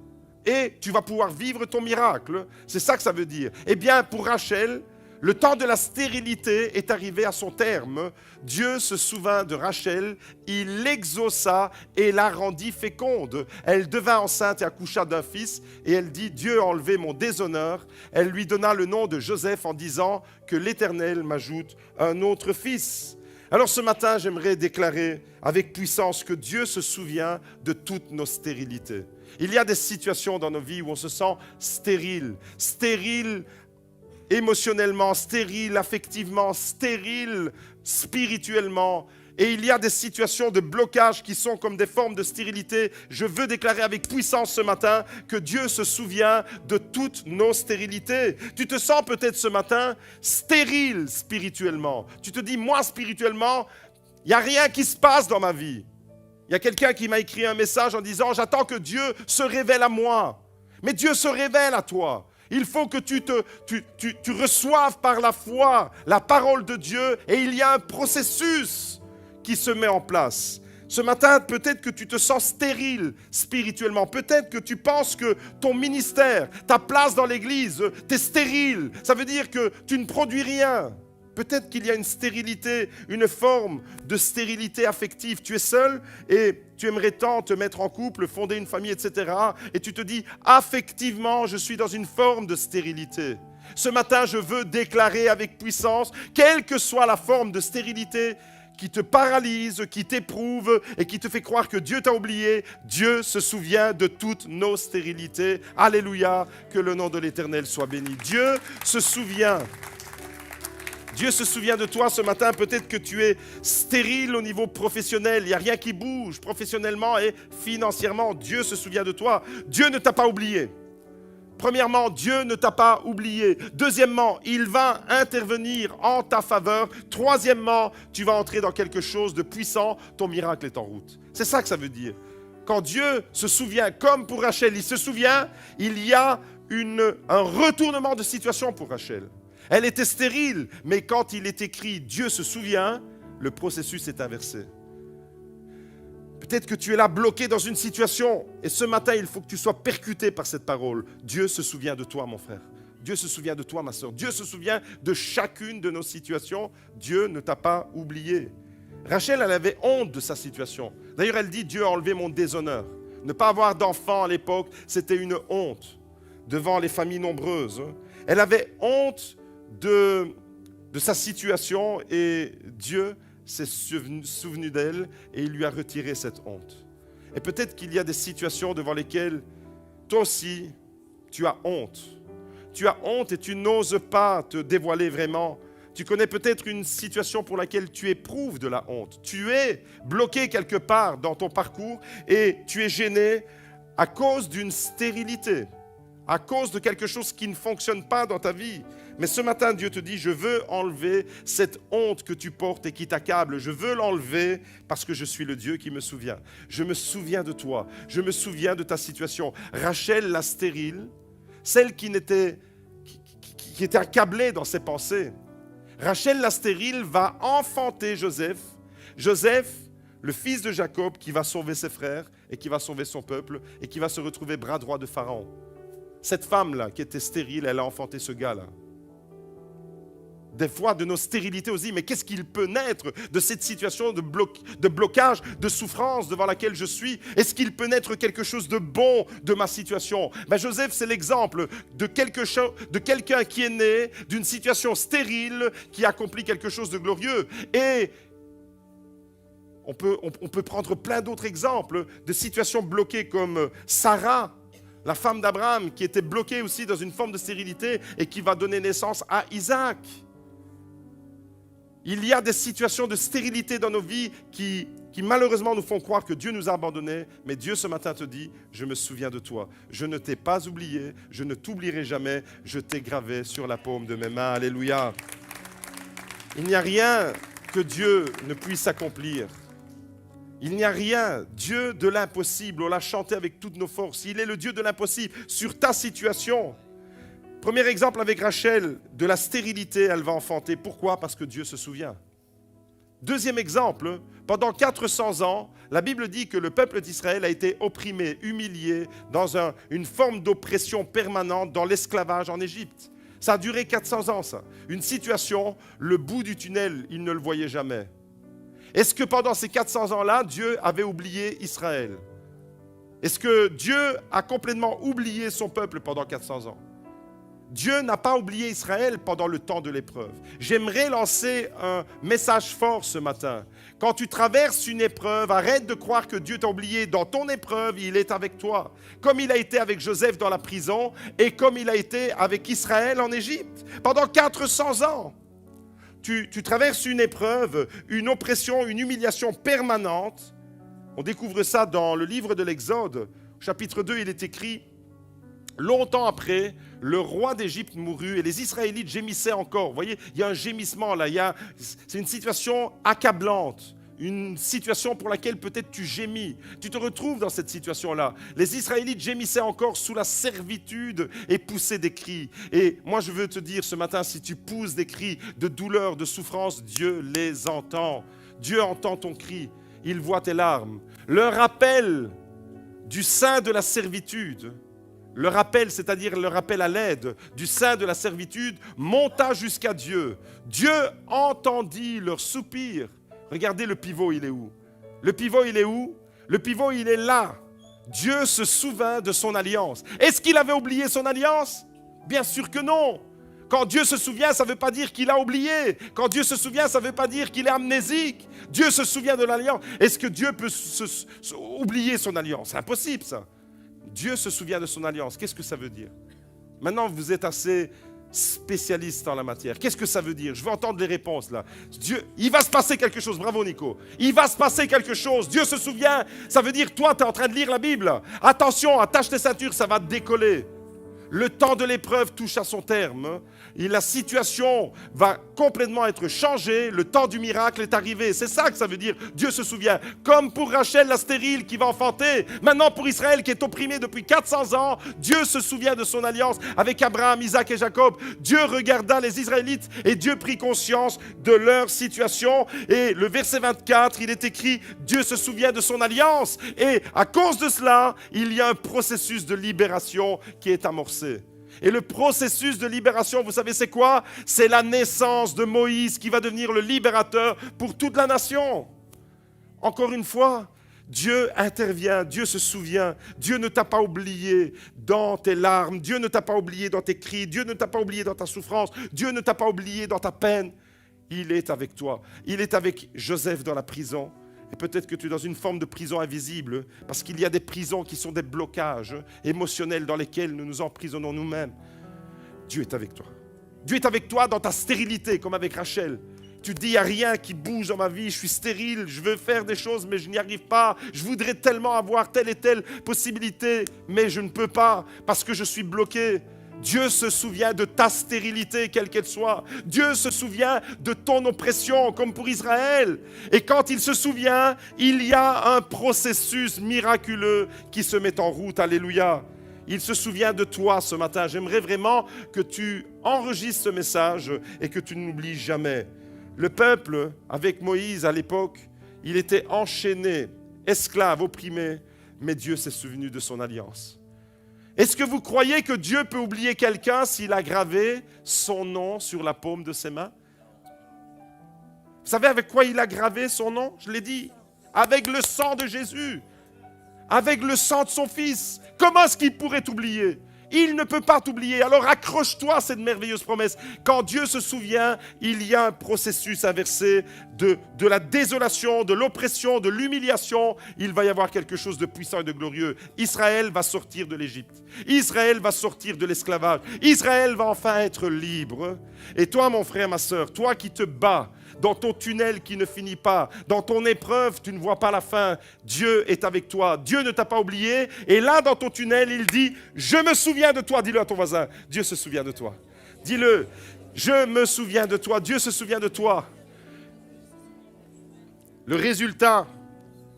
et tu vas pouvoir vivre ton miracle. C'est ça que ça veut dire. Eh bien, pour Rachel, le temps de la stérilité est arrivé à son terme. Dieu se souvint de Rachel, il l'exauça et la rendit féconde. Elle devint enceinte et accoucha d'un fils, et elle dit, Dieu a enlevé mon déshonneur. Elle lui donna le nom de Joseph en disant que l'Éternel m'ajoute un autre fils. Alors ce matin, j'aimerais déclarer avec puissance que Dieu se souvient de toutes nos stérilités. Il y a des situations dans nos vies où on se sent stérile émotionnellement, stérile affectivement, stérile spirituellement. Et il y a des situations de blocage qui sont comme des formes de stérilité. Je veux déclarer avec puissance ce matin que Dieu se souvient de toutes nos stérilités. Tu te sens peut-être ce matin stérile spirituellement. Tu te dis, moi spirituellement, il n'y a rien qui se passe dans ma vie. Il y a quelqu'un qui m'a écrit un message en disant, j'attends que Dieu se révèle à moi. Mais Dieu se révèle à toi. Il faut que tu reçoives par la foi la parole de Dieu et il y a un processus qui se met en place. Ce matin, peut-être que tu te sens stérile spirituellement. Peut-être que tu penses que ton ministère, ta place dans l'église, tu es stérile. Ça veut dire que tu ne produis rien. Peut-être qu'il y a une stérilité, une forme de stérilité affective. Tu es seul et tu aimerais tant te mettre en couple, fonder une famille, etc. Et tu te dis, affectivement, je suis dans une forme de stérilité. Ce matin, je veux déclarer avec puissance, quelle que soit la forme de stérilité qui te paralyse, qui t'éprouve et qui te fait croire que Dieu t'a oublié, Dieu se souvient de toutes nos stérilités. Alléluia, que le nom de l'Éternel soit béni. Dieu se souvient. Dieu se souvient de toi ce matin, peut-être que tu es stérile au niveau professionnel, il n'y a rien qui bouge professionnellement et financièrement. Dieu se souvient de toi. Dieu ne t'a pas oublié. Premièrement, Dieu ne t'a pas oublié. Deuxièmement, il va intervenir en ta faveur. Troisièmement, tu vas entrer dans quelque chose de puissant, ton miracle est en route. C'est ça que ça veut dire. Quand Dieu se souvient, comme pour Rachel, il se souvient, il y a un retournement de situation pour Rachel. Elle était stérile, mais quand il est écrit « Dieu se souvient », le processus est inversé. Peut-être que tu es là bloqué dans une situation et ce matin, il faut que tu sois percuté par cette parole. Dieu se souvient de toi, mon frère. Dieu se souvient de toi, ma sœur. Dieu se souvient de chacune de nos situations. Dieu ne t'a pas oublié. Rachel, elle avait honte de sa situation. D'ailleurs, elle dit, Dieu a enlevé mon déshonneur. Ne pas avoir d'enfant à l'époque, c'était une honte devant les familles nombreuses. Elle avait honte de sa situation et Dieu s'est souvenu d'elle et il lui a retiré cette honte. Et peut-être qu'il y a des situations devant lesquelles toi aussi, tu as honte. Tu as honte et tu n'oses pas te dévoiler vraiment. Tu connais peut-être une situation pour laquelle tu éprouves de la honte. Tu es bloqué quelque part dans ton parcours et tu es gêné à cause d'une stérilité, à cause de quelque chose qui ne fonctionne pas dans ta vie. Mais ce matin, Dieu te dit, je veux enlever cette honte que tu portes et qui t'accable. Je veux l'enlever parce que je suis le Dieu qui me souvient. Je me souviens de toi. Je me souviens de ta situation. Rachel, la stérile, celle qui était accablée dans ses pensées. Rachel, la stérile, va enfanter Joseph. Joseph, le fils de Jacob, qui va sauver ses frères et qui va sauver son peuple et qui va se retrouver bras droit de Pharaon. Cette femme-là, qui était stérile, elle a enfanté ce gars-là. Des fois, de nos stérilités aussi, mais qu'est-ce qu'il peut naître de cette situation de blocage, de souffrance devant laquelle je suis? Est-ce qu'il peut naître quelque chose de bon de ma situation? Joseph, c'est l'exemple de quelqu'un qui est né d'une situation stérile, qui accomplit quelque chose de glorieux. Et on peut prendre plein d'autres exemples de situations bloquées comme Sarah, la femme d'Abraham, qui était bloquée aussi dans une forme de stérilité et qui va donner naissance à Isaac. Il y a des situations de stérilité dans nos vies qui malheureusement nous font croire que Dieu nous a abandonnés. Mais Dieu ce matin te dit, je me souviens de toi. Je ne t'ai pas oublié, je ne t'oublierai jamais. Je t'ai gravé sur la paume de mes mains. Alléluia. Il n'y a rien que Dieu ne puisse accomplir. Il n'y a rien. Dieu de l'impossible, on l'a chanté avec toutes nos forces. Il est le Dieu de l'impossible sur ta situation. Premier exemple avec Rachel, de la stérilité, elle va enfanter. Pourquoi? Parce que Dieu se souvient. Deuxième exemple, pendant 400 ans, la Bible dit que le peuple d'Israël a été opprimé, humilié, dans une forme d'oppression permanente dans l'esclavage en Égypte. Ça a duré 400 ans, ça. Une situation, le bout du tunnel, ils ne le voyaient jamais. Est-ce que pendant ces 400 ans-là, Dieu avait oublié Israël? Est-ce que Dieu a complètement oublié son peuple pendant 400 ans? Dieu n'a pas oublié Israël pendant le temps de l'épreuve. J'aimerais lancer un message fort ce matin. Quand tu traverses une épreuve, arrête de croire que Dieu t'a oublié. Dans ton épreuve, il est avec toi. Comme il a été avec Joseph dans la prison et comme il a été avec Israël en Égypte. Pendant 400 ans, tu traverses une épreuve, une oppression, une humiliation permanente. On découvre ça dans le livre de l'Exode. Chapitre 2, il est écrit: longtemps après, le roi d'Égypte mourut et les Israélites gémissaient encore. Vous voyez, il y a un gémissement là. C'est une situation accablante, une situation pour laquelle peut-être tu gémis. Tu te retrouves dans cette situation-là. Les Israélites gémissaient encore sous la servitude et poussaient des cris. Et moi, je veux te dire ce matin, si tu pousses des cris de douleur, de souffrance, Dieu les entend. Dieu entend ton cri. Il voit tes larmes. Le rappel du sein de la servitude, le rappel, c'est-à-dire le rappel à l'aide du sein de la servitude, monta jusqu'à Dieu. Dieu entendit leur soupir. Regardez le pivot, il est où? Le pivot, il est où? Le pivot, il est là. Dieu se souvint de son alliance. Est-ce qu'il avait oublié son alliance? Bien sûr que non. Quand Dieu se souvient, ça ne veut pas dire qu'il a oublié. Quand Dieu se souvient, ça ne veut pas dire qu'il est amnésique. Dieu se souvient de l'alliance. Est-ce que Dieu peut oublier son alliance? C'est impossible, ça. Dieu se souvient de son alliance. Qu'est-ce que ça veut dire? Maintenant, vous êtes assez spécialiste en la matière. Qu'est-ce que ça veut dire? Je veux entendre les réponses là. Dieu, il va se passer quelque chose. Bravo Nico. Il va se passer quelque chose. Dieu se souvient. Ça veut dire, toi, tu es en train de lire la Bible. Attention, attache tes ceintures, ça va décoller. Le temps de l'épreuve touche à son terme et la situation va complètement être changée. Le temps du miracle est arrivé. C'est ça que ça veut dire. Dieu se souvient. Comme pour Rachel la stérile qui va enfanter. Maintenant pour Israël qui est opprimé depuis 400 ans, Dieu se souvient de son alliance avec Abraham, Isaac et Jacob. Dieu regarda les Israélites et Dieu prit conscience de leur situation. Et le verset 24, il est écrit, Dieu se souvient de son alliance. Et à cause de cela, il y a un processus de libération qui est amorcé. Et le processus de libération, vous savez c'est quoi? C'est la naissance de Moïse qui va devenir le libérateur pour toute la nation. Encore une fois, Dieu intervient, Dieu se souvient, Dieu ne t'a pas oublié dans tes larmes, Dieu ne t'a pas oublié dans tes cris, Dieu ne t'a pas oublié dans ta souffrance, Dieu ne t'a pas oublié dans ta peine. Il est avec toi. Il est avec Joseph dans la prison. Et peut-être que tu es dans une forme de prison invisible, parce qu'il y a des prisons qui sont des blocages émotionnels dans lesquels nous nous emprisonnons nous-mêmes. Dieu est avec toi. Dieu est avec toi dans ta stérilité, comme avec Rachel. Tu dis, il n'y a rien qui bouge dans ma vie, je suis stérile, je veux faire des choses, mais je n'y arrive pas. Je voudrais tellement avoir telle et telle possibilité, mais je ne peux pas parce que je suis bloqué. Dieu se souvient de ta stérilité, quelle qu'elle soit. Dieu se souvient de ton oppression, comme pour Israël. Et quand il se souvient, il y a un processus miraculeux qui se met en route. Alléluia. Il se souvient de toi ce matin. J'aimerais vraiment que tu enregistres ce message et que tu n'oublies jamais. Le peuple, avec Moïse à l'époque, il était enchaîné, esclave, opprimé, mais Dieu s'est souvenu de son alliance. Est-ce que vous croyez que Dieu peut oublier quelqu'un s'il a gravé son nom sur la paume de ses mains? Vous savez avec quoi il a gravé son nom? Je l'ai dit, avec le sang de Jésus, avec le sang de son Fils. Comment est-ce qu'il pourrait t'oublier? Il ne peut pas t'oublier. Alors accroche-toi à cette merveilleuse promesse. Quand Dieu se souvient, il y a un processus inversé de la désolation, de l'oppression, de l'humiliation. Il va y avoir quelque chose de puissant et de glorieux. Israël va sortir de l'Égypte. Israël va sortir de l'esclavage. Israël va enfin être libre. Et toi, mon frère, ma sœur, toi qui te bats dans ton tunnel qui ne finit pas, dans ton épreuve, tu ne vois pas la fin. Dieu est avec toi. Dieu ne t'a pas oublié. Et là, dans ton tunnel, il dit, je me souviens de toi. Dis-le à ton voisin, Dieu se souvient de toi. Dis-le, je me souviens de toi. Dieu se souvient de toi. Le résultat,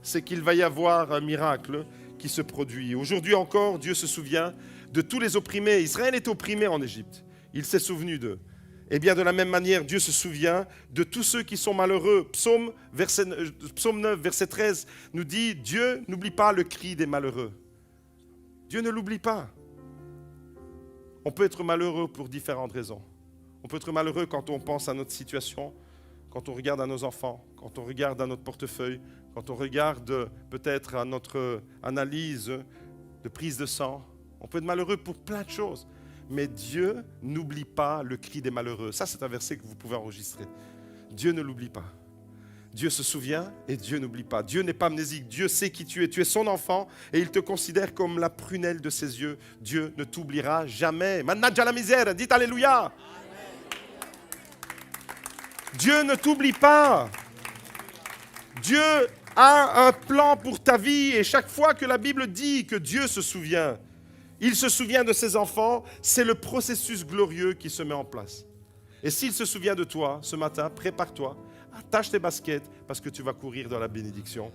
c'est qu'il va y avoir un miracle qui se produit. Aujourd'hui encore, Dieu se souvient de tous les opprimés. Israël est opprimé en Égypte. Il s'est souvenu d'eux. Et bien de la même manière, Dieu se souvient de tous ceux qui sont malheureux. Psaume 9, verset 13 nous dit, Dieu n'oublie pas le cri des malheureux. Dieu ne l'oublie pas. On peut être malheureux pour différentes raisons. On peut être malheureux quand on pense à notre situation, quand on regarde à nos enfants, quand on regarde à notre portefeuille, quand on regarde peut-être à notre analyse de prise de sang. On peut être malheureux pour plein de choses. Mais Dieu n'oublie pas le cri des malheureux. Ça, c'est un verset que vous pouvez enregistrer. Dieu ne l'oublie pas. Dieu se souvient et Dieu n'oublie pas. Dieu n'est pas amnésique. Dieu sait qui tu es. Tu es son enfant et il te considère comme la prunelle de ses yeux. Dieu ne t'oubliera jamais. Mannaggia la misère, dites Alléluia. Dieu ne t'oublie pas. Dieu a un plan pour ta vie et chaque fois que la Bible dit que Dieu se souvient, il se souvient de ses enfants, c'est le processus glorieux qui se met en place. Et s'il se souvient de toi, ce matin, prépare-toi, attache tes baskets parce que tu vas courir dans la bénédiction.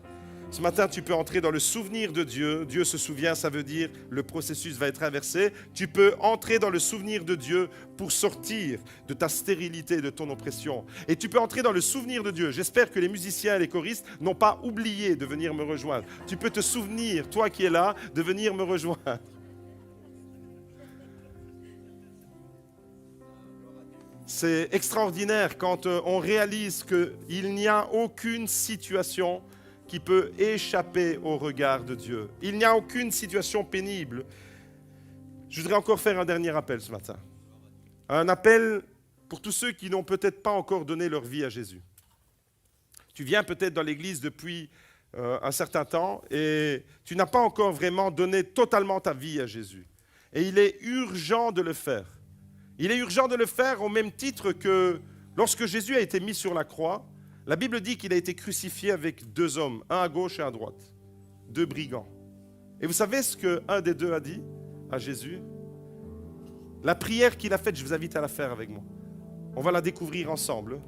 Ce matin, tu peux entrer dans le souvenir de Dieu. Dieu se souvient, ça veut dire le processus va être inversé. Tu peux entrer dans le souvenir de Dieu pour sortir de ta stérilité, de ton oppression. Et tu peux entrer dans le souvenir de Dieu. J'espère que les musiciens et les choristes n'ont pas oublié de venir me rejoindre. Tu peux te souvenir, toi qui es là, de venir me rejoindre. C'est extraordinaire quand on réalise qu'il n'y a aucune situation qui peut échapper au regard de Dieu. Il n'y a aucune situation pénible. Je voudrais encore faire un dernier appel ce matin. Un appel pour tous ceux qui n'ont peut-être pas encore donné leur vie à Jésus. Tu viens peut-être dans l'église depuis un certain temps et tu n'as pas encore vraiment donné totalement ta vie à Jésus. Et il est urgent de le faire. Il est urgent de le faire au même titre que lorsque Jésus a été mis sur la croix, la Bible dit qu'il a été crucifié avec deux hommes, un à gauche et un à droite, deux brigands. Et vous savez ce qu'un des deux a dit à Jésus? La prière qu'il a faite, je vous invite à la faire avec moi. On va la découvrir ensemble.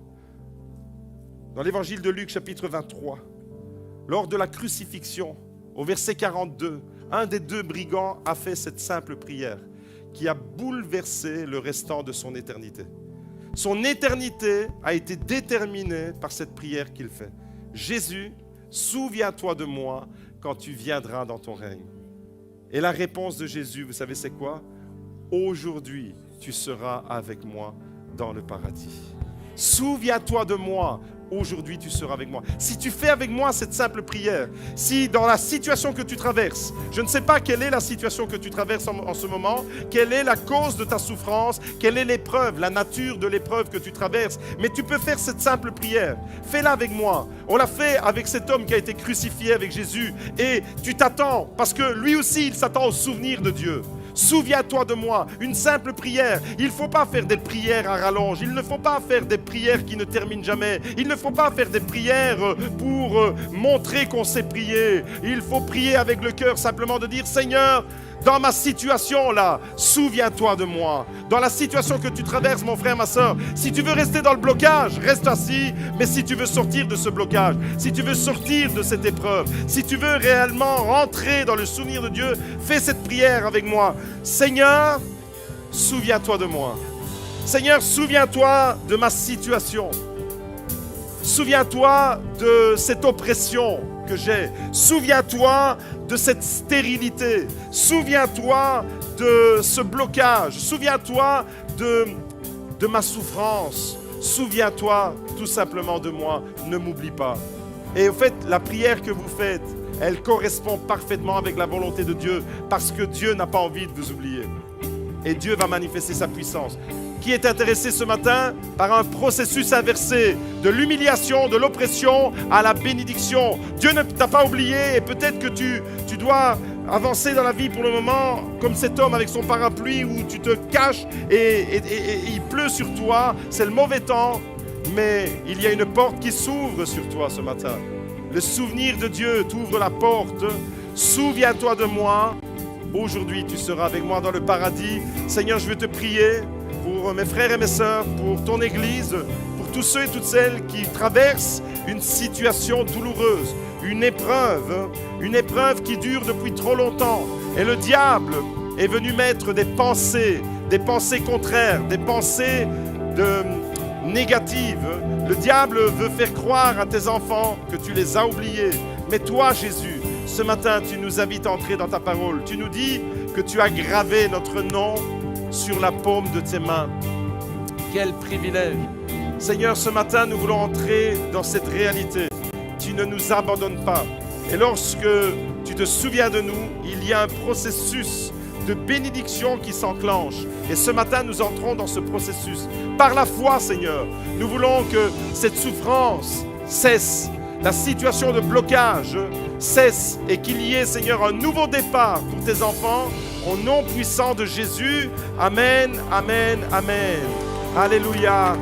Dans l'évangile de Luc, chapitre 23, lors de la crucifixion, au verset 42, un des deux brigands a fait cette simple prière qui a bouleversé le restant de son éternité. Son éternité a été déterminée par cette prière qu'il fait. Jésus, souviens-toi de moi quand tu viendras dans ton règne. Et la réponse de Jésus, vous savez c'est quoi? aujourd'hui, tu seras avec moi dans le paradis. Souviens-toi de moi. Aujourd'hui, tu seras avec moi. Si tu fais avec moi cette simple prière, si dans la situation que tu traverses, je ne sais pas quelle est la situation que tu traverses en ce moment, quelle est la cause de ta souffrance, quelle est l'épreuve, la nature de l'épreuve que tu traverses, mais tu peux faire cette simple prière. Fais-la avec moi. On l'a fait avec cet homme qui a été crucifié avec Jésus et tu t'attends parce que lui aussi, il s'attend au souvenir de Dieu. Souviens-toi de moi, une simple prière. Il ne faut pas faire des prières à rallonge. Il ne faut pas faire des prières qui ne terminent jamais. Il ne faut pas faire des prières pour montrer qu'on sait prier. Il faut prier avec le cœur, simplement de dire, Seigneur, dans ma situation là, souviens-toi de moi. Dans la situation que tu traverses, mon frère, ma soeur, si tu veux rester dans le blocage, reste assis. Mais si tu veux sortir de ce blocage, si tu veux sortir de cette épreuve, si tu veux réellement rentrer dans le souvenir de Dieu, fais cette prière avec moi. Seigneur, souviens-toi de moi. Seigneur, souviens-toi de ma situation. Souviens-toi de cette oppression que j'ai. Souviens-toi de cette stérilité. Souviens-toi de ce blocage. Souviens-toi de ma souffrance. Souviens-toi tout simplement de moi. Ne m'oublie pas. Et en fait, la prière que vous faites, elle correspond parfaitement avec la volonté de Dieu parce que Dieu n'a pas envie de vous oublier. Et Dieu va manifester sa puissance. Qui est intéressé ce matin par un processus inversé de l'humiliation, de l'oppression à la bénédiction. Dieu ne t'a pas oublié et peut-être que tu dois avancer dans la vie pour le moment comme cet homme avec son parapluie où tu te caches et il pleut sur toi. C'est le mauvais temps, mais il y a une porte qui s'ouvre sur toi ce matin. Le souvenir de Dieu t'ouvre la porte. Souviens-toi de moi. Aujourd'hui, tu seras avec moi dans le paradis. Seigneur, je veux te prier pour mes frères et mes sœurs, pour ton Église, pour tous ceux et toutes celles qui traversent une situation douloureuse, une épreuve qui dure depuis trop longtemps. Et le diable est venu mettre des pensées contraires, des pensées négatives. Le diable veut faire croire à tes enfants que tu les as oubliés. Mais toi, Jésus, ce matin, tu nous invites à entrer dans ta parole. Tu nous dis que tu as gravé notre nom sur la paume de tes mains. Quel privilège! Seigneur, ce matin, nous voulons entrer dans cette réalité. Tu ne nous abandonnes pas. Et lorsque tu te souviens de nous, il y a un processus de bénédiction qui s'enclenche. Et ce matin, nous entrons dans ce processus. Par la foi, Seigneur, nous voulons que cette souffrance cesse, la situation de blocage cesse et qu'il y ait, Seigneur, un nouveau départ pour tes enfants. Au nom puissant de Jésus, Amen, Amen, Amen. Alléluia.